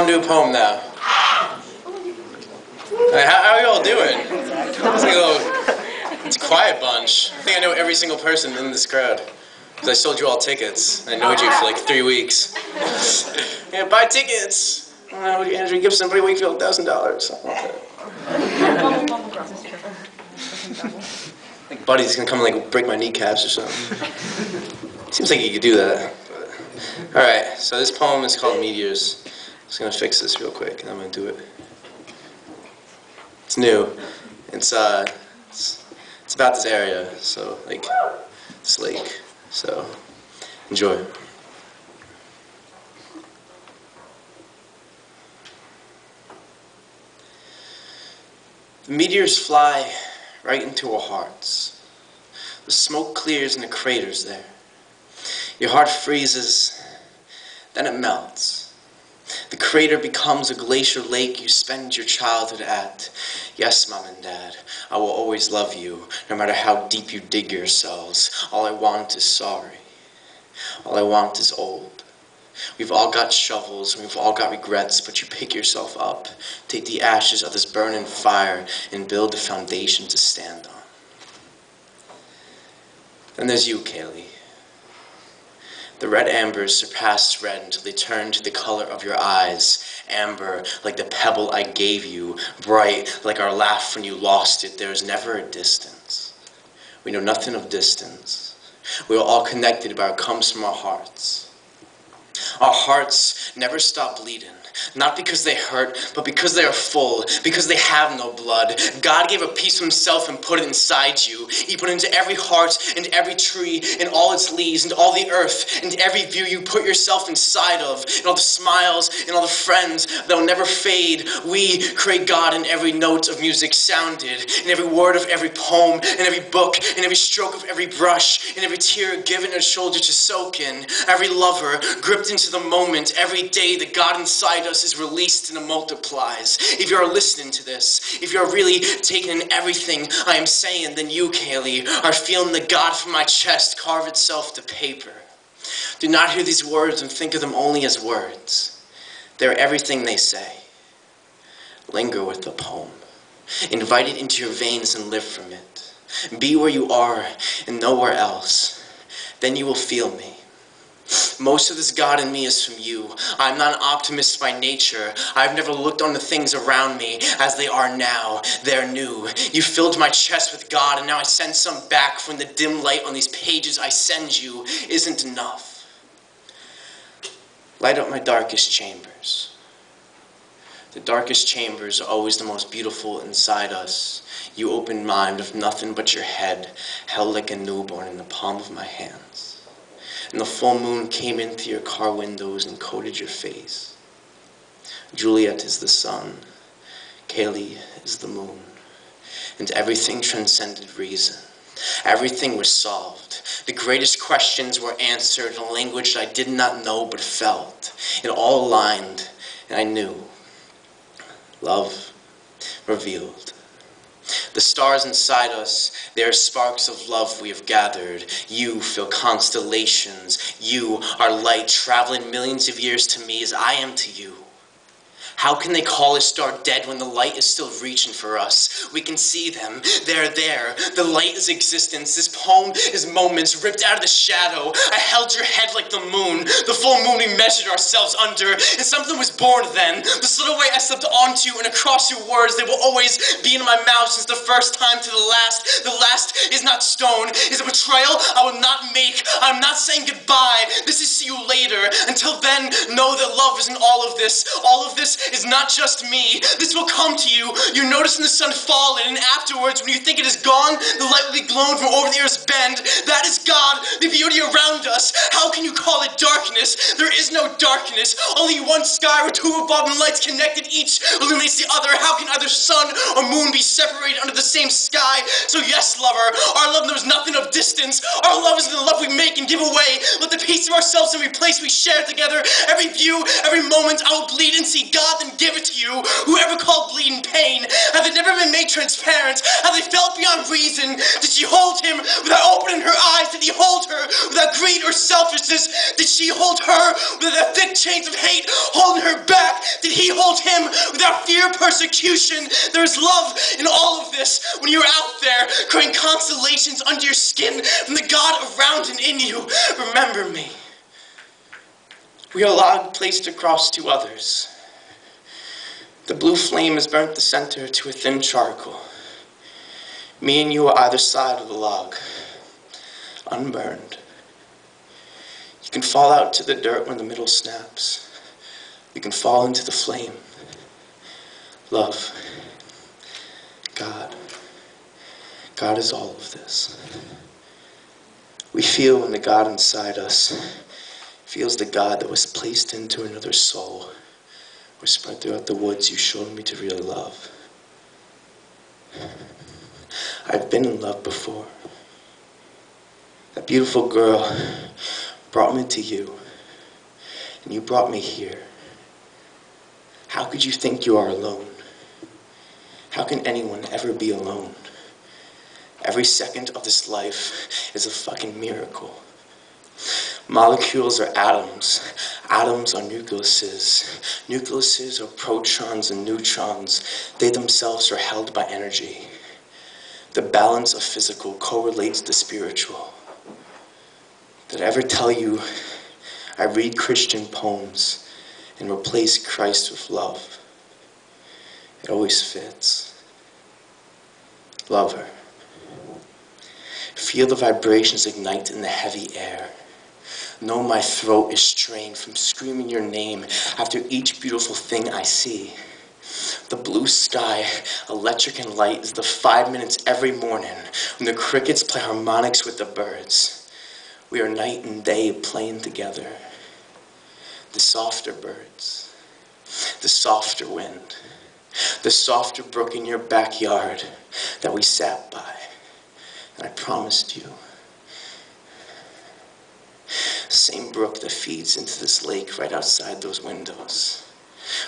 I'm gonna do a poem now. Hey, how are you all doing? It's a quiet bunch. I think I know every single person in this crowd. Because I sold you all tickets. I knowed you for like 3 weeks. Yeah, buy tickets. Andrew Gibson, Buddy Wakefield, $1,000. Like Buddy's gonna come and like break my kneecaps or something. Seems like you could do that. Alright, so this poem is called Meteors. I'm just gonna fix this real quick and I'm gonna do it. It's new. It's about this area, so like this lake. So enjoy. The meteors fly right into our hearts. The smoke clears in the craters there. Your heart freezes, then it melts. The crater becomes a glacier lake you spend your childhood at. Yes, Mom and Dad, I will always love you, no matter how deep you dig yourselves. All I want is sorry. All I want is old. We've all got shovels, and we've all got regrets, but you pick yourself up, take the ashes of this burning fire, and build a foundation to stand on. Then there's you, Kaylee. The red ambers surpass red until they turn to the color of your eyes. Amber, like the pebble I gave you. Bright, like our laugh when you lost it. There is never a distance. We know nothing of distance. We are all connected, but it comes from our hearts. Our hearts never stop bleeding. Not because they hurt, but because they are full, because they have no blood. God gave a piece of himself and put it inside you. He put it into every heart and every tree and all its leaves and all the earth and every view you put yourself inside of, and all the smiles and all the friends that will never fade. We create God in every note of music sounded, in every word of every poem, in every book, in every stroke of every brush, in every tear given a shoulder to soak in, every lover gripped into the moment, every day the God inside us is released and multiplies. If you're listening to this, if you're really taking in everything I am saying, then you, Kaylee, are feeling the God from my chest carve itself to paper. Do not hear these words and think of them only as words. They're everything they say. Linger with the poem. Invite it into your veins and live from it. Be where you are and nowhere else. Then you will feel me. Most of this God in me is from you. I'm not an optimist by nature. I've never looked on the things around me as they are now. They're new. You filled my chest with God, and now I send some back when the dim light on these pages I send you isn't enough. Light up my darkest chambers. The darkest chambers are always the most beautiful inside us. You open mine with nothing but your head, held like a newborn in the palm of my hands. And the full moon came in through your car windows and coated your face. Juliet is the sun, Kaylee is the moon, and everything transcended reason. Everything was solved. The greatest questions were answered in a language that I did not know but felt. It all aligned, and I knew. Love revealed. The stars inside us, they are sparks of love we have gathered. You fill constellations. You are light, traveling millions of years to me as I am to you. How can they call a star dead when the light is still reaching for us? We can see them. They're there. The light is existence. This poem is moments ripped out of the shadow. I held your head like the moon. The full moon we measured ourselves under. And something was born then. The silhouette I slipped onto and across your words, they will always be in my mouth since the first time to the last. The last is not stone. Is a betrayal I will not make. I'm not saying goodbye. This is see you later. Until then, know that love isn't all of this. All of this is not just me. This will come to you. You notice when the sun falling, and afterwards, when you think it is gone, the light will be glowing from over the earth's bend. That is God, the beauty around us. How can you call it darkness? There is no darkness. Only one sky where two revolving lights connected, each illuminates the other. How can either sun or moon be separated under the same sky? So yes, lover, our love knows nothing of distance. Our love is the love we make and give away. Let the piece of ourselves in every place we share together. Every view, every moment, I will bleed and see God God then give it to you? Whoever called bleeding pain? Have they never been made transparent? Have they felt beyond reason? Did she hold him without opening her eyes? Did he hold her without greed or selfishness? Did she hold her without the thick chains of hate holding her back? Did he hold him without fear of persecution? There's love in all of this. When you're out there creating constellations under your skin from the God around and in you, remember me. We are log placed across to others. The blue flame has burnt the center to a thin charcoal. Me and you are either side of the log, unburned. You can fall out to the dirt when the middle snaps. You can fall into the flame. Love. God. God is all of this. We feel when the God inside us feels the God that was placed into another soul, whispered throughout the woods you showed me to really love. I've been in love before. That beautiful girl brought me to you, and you brought me here. How could you think you are alone? How can anyone ever be alone? Every second of this life is a fucking miracle. Molecules are atoms. Atoms are nucleuses. Nucleuses are protons and neutrons. They themselves are held by energy. The balance of physical correlates to spiritual. Did I ever tell you I read Christian poems and replace Christ with love? It always fits. Love her. Feel the vibrations ignite in the heavy air. Know my throat is strained from screaming your name after each beautiful thing I see. The blue sky, electric and light, is the 5 minutes every morning when the crickets play harmonics with the birds. We are night and day playing together. The softer birds, the softer wind, the softer brook in your backyard that we sat by. And I promised you. Same brook that feeds into this lake right outside those windows.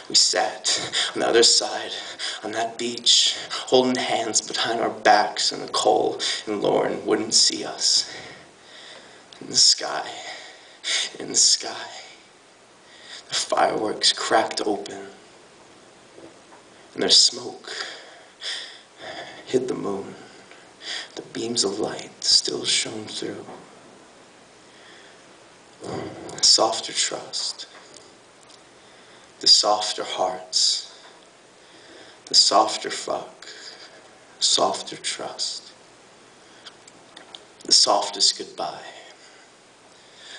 We sat on the other side, on that beach, holding hands behind our backs, and Nicole and Lauren wouldn't see us. In the sky, the fireworks cracked open, and their smoke hid the moon. The beams of light still shone through. The softer trust, the softer hearts, the softer fuck, softer trust, the softest goodbye.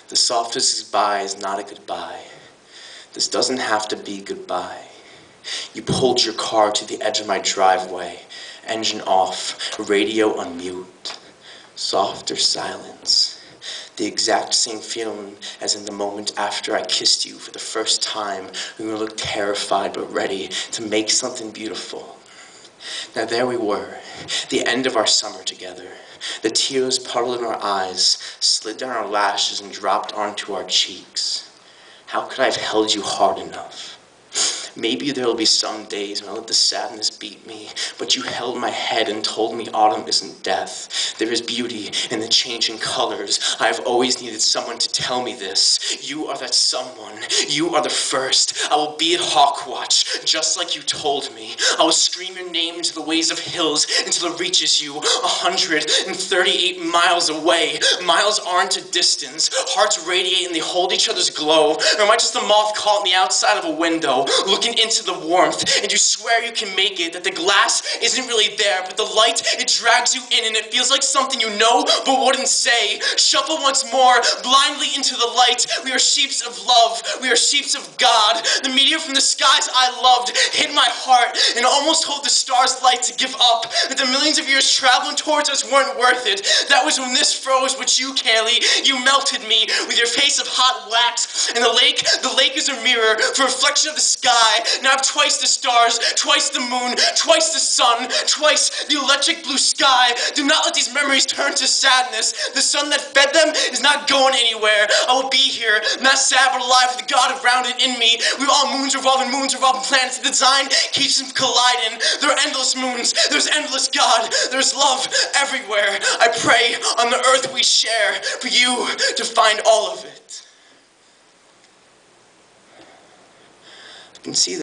The softest goodbye is not a goodbye. This doesn't have to be goodbye. You pulled your car to the edge of my driveway, engine off, radio on mute, softer silence. The exact same feeling as in the moment after I kissed you for the first time when we looked terrified but ready to make something beautiful. Now there we were, the end of our summer together. The tears puddled in our eyes, slid down our lashes and dropped onto our cheeks. How could I have held you hard enough? Maybe there will be some days when I let the sadness beat me, but you held my head and told me autumn isn't death. There is beauty in the changing colors. I have always needed someone to tell me this. You are that someone. You are the first. I will be at Hawkwatch, just like you told me. I will scream your name into the waves of hills until it reaches you 138 miles away. Miles aren't a distance. Hearts radiate and they hold each other's glow. Or am I just a moth caught on the outside of a window, looking into the warmth, and you swear you can make it, that the glass isn't really there, but the light, it drags you in, and it feels like something you know, but wouldn't say. Shuffle once more, blindly into the light. We are sheeps of love. We are sheeps of God. The meteor from the skies I loved hit my heart, and almost told the stars' light to give up, that the millions of years traveling towards us weren't worth it. That was when this froze, but you, Kaylee, you melted me with your face of hot wax, and the lake is a mirror for reflection of the sky. Now I have twice the stars, twice the moon, twice the sun, twice the electric blue sky. Do not let these memories turn to sadness. The sun that fed them is not going anywhere. I will be here, not sad but alive with the God around and in me. We are all moons revolving, moons moons revolving planets. The design keeps them colliding. There are endless moons. There's endless God. There's love everywhere. I pray on the earth we share for you to find all of it. I can see